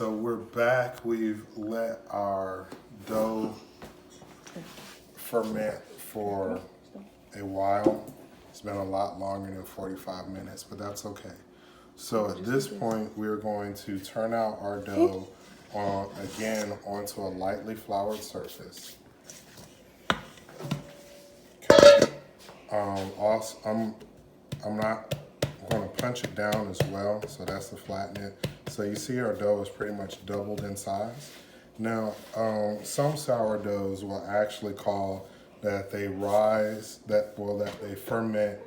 So we're back. We've let our dough ferment for a while. It's been a lot longer than 45 minutes, but that's okay. So at this point, we're going to turn out our dough again onto a lightly floured surface. Okay. Also, I'm not going to punch it down as well, so that's to flatten it. So you see our dough is pretty much doubled in size. Now, some sourdoughs will actually call that they that they ferment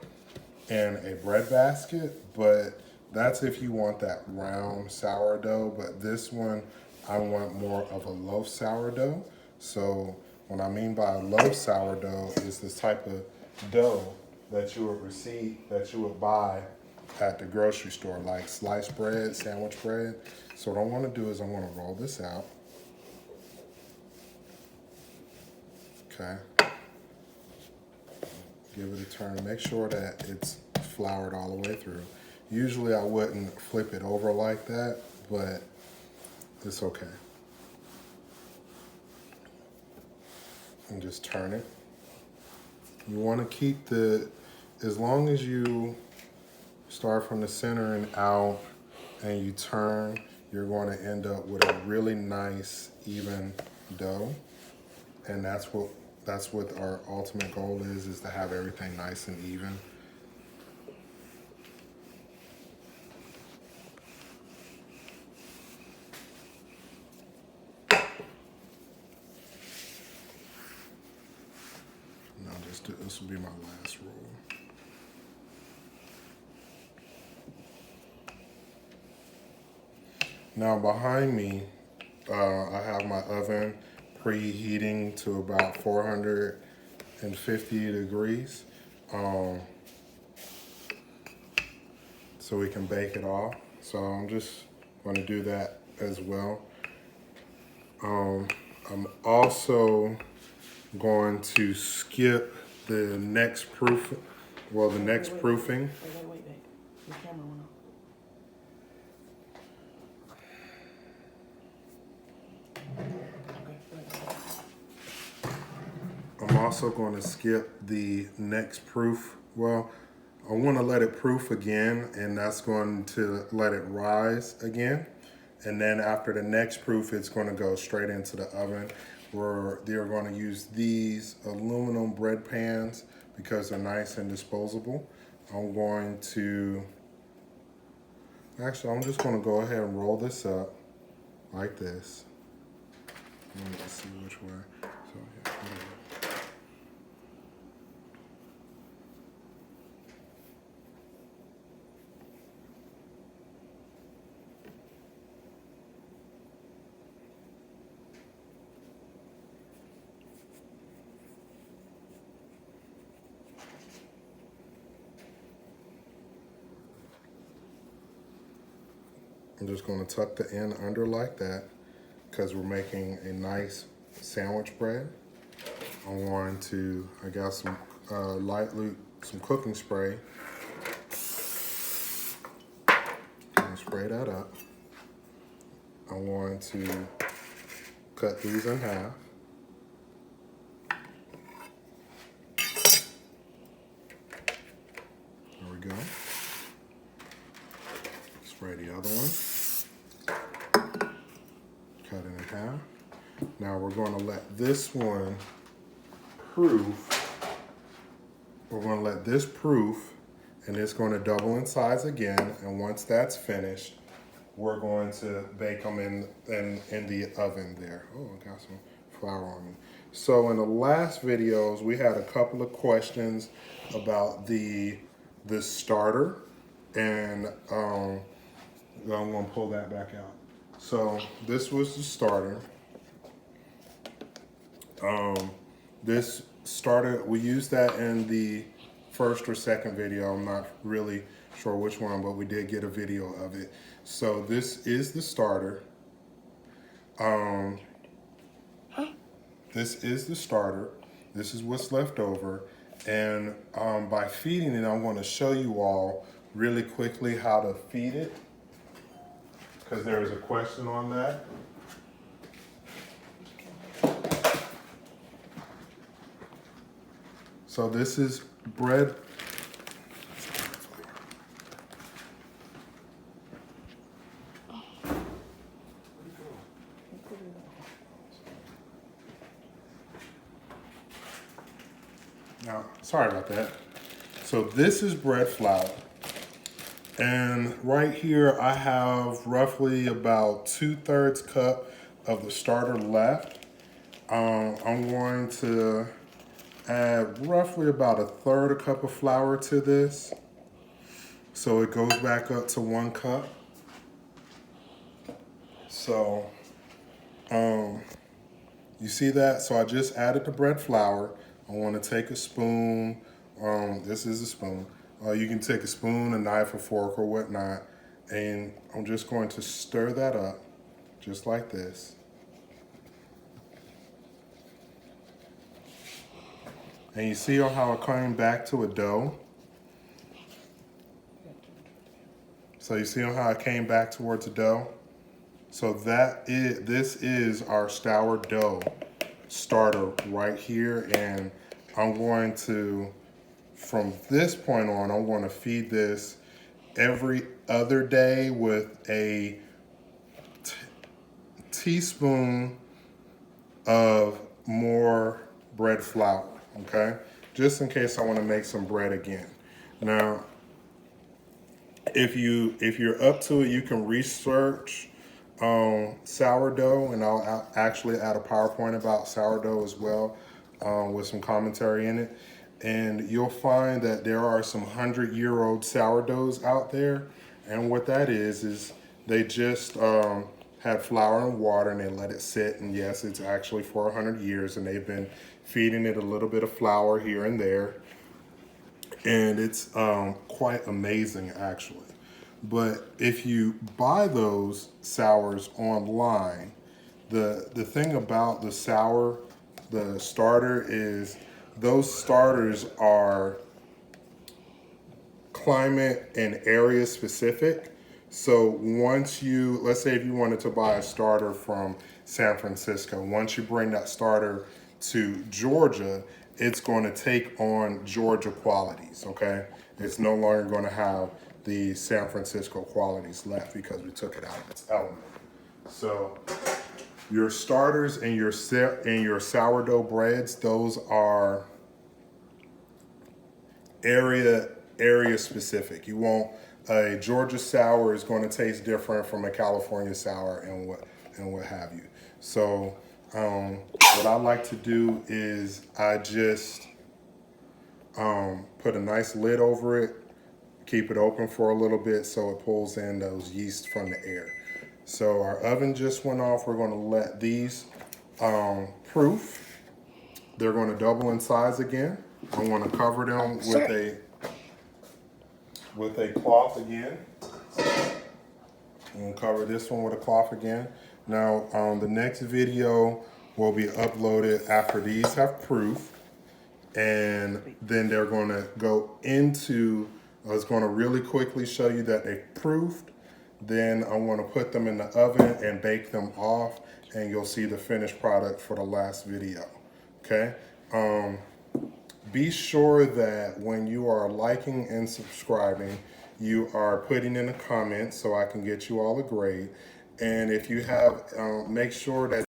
in a bread basket, but that's if you want that round sourdough. But this one, I want more of a loaf sourdough. So what I mean by a loaf sourdough is this type of dough that you would buy at the grocery store, like sliced bread, sandwich bread. So what I want to do is I want to roll this out. Okay. Give it a turn. Make sure that it's floured all the way through. Usually I wouldn't flip it over like that, but it's okay. And just turn it. You want to keep as long as you start from the center and out and you turn, you're going to end up with a really nice, even dough. And that's what our ultimate goal is to have everything nice and even. And this will be my last roll. Now behind me, I have my oven preheating to about 450 degrees, so we can bake it off. So I'm just going to do that as well. I'm also going to skip the next proofing. Wait. Your camera went off. I'm also going to skip the next proof. Well, I want to let it proof again, and that's going to let it rise again. And then after the next proof, it's going to go straight into the oven. They're going to use these aluminum bread pans because they're nice and disposable. I'm just going to go ahead and roll this up like this. Let me see which way. So yeah, whatever. I'm just going to tuck the end under like that because we're making a nice sandwich bread. I got some some cooking spray. And spray that up. I'm going to cut these in half. There we go. Spray the other one. Cut it in half. Now we're going to let this one proof. We're going to let this proof, and it's going to double in size again. And once that's finished, we're going to bake them in the oven there. Oh, I got some flour on me. So in the last videos, we had a couple of questions about the starter, and I'm going to pull that back out. So this was the starter. This starter, we used that in the first or second video. I'm not really sure which one, but we did get a video of it. So this is the starter. This is the starter. This is what's left over. And by feeding it, I'm going to show you all really quickly how to feed it. because there was a question on that. So this is bread. Now, sorry about that. So this is bread flour. And right here I have roughly about 2/3 cup of the starter left. I'm going to add roughly about 1/3 cup of flour to this. So it goes back up to 1 cup. So you see that? So I just added the bread flour. I want to take a spoon. This is a spoon. You can take a spoon, a knife, a fork, or whatnot. And I'm just going to stir that up, just like this. And you see how it came back to a dough? So you see how it came back towards a dough? So this is our sourdough starter right here. And I'm going to, from this point on, I'm going to feed this every other day with a teaspoon of more bread flour, okay? Just in case I want to make some bread again. Now, if you're up to it, you can research sourdough, and I'll actually add a PowerPoint about sourdough as well, with some commentary in it. And you'll find that there are some 100-year-old sourdoughs out there. And what that is they just had flour and water and they let it sit. And yes, it's actually for 100 years, and they've been feeding it a little bit of flour here and there. And it's quite amazing, actually. But if you buy those sours online, the thing about the starter is those starters are climate and area specific. So once you, let's say if you wanted to buy a starter from San Francisco, once you bring that starter to Georgia, it's going to take on Georgia qualities, okay? It's no longer going to have the San Francisco qualities left because we took it out of its element. So your starters and your sourdough breads, those are area specific. You won't, a Georgia sour is going to taste different from a California sour and what have you. So what I like to do is I just put a nice lid over it, keep it open for a little bit so it pulls in those yeast from the air. So our oven just went off. We're going to let these proof. They're going to double in size again. I'm going to cover them with a cloth again. I'm going to cover this one with a cloth again. Now the next video will be uploaded after these have proof, and then they're going to go into, I was going to really quickly show you that they've proofed. Then I'm going to put them in the oven and bake them off, and you'll see the finished product for the last video, okay? Be sure that when you are liking and subscribing, you are putting in a comment so I can get you all a grade. And if you have, make sure that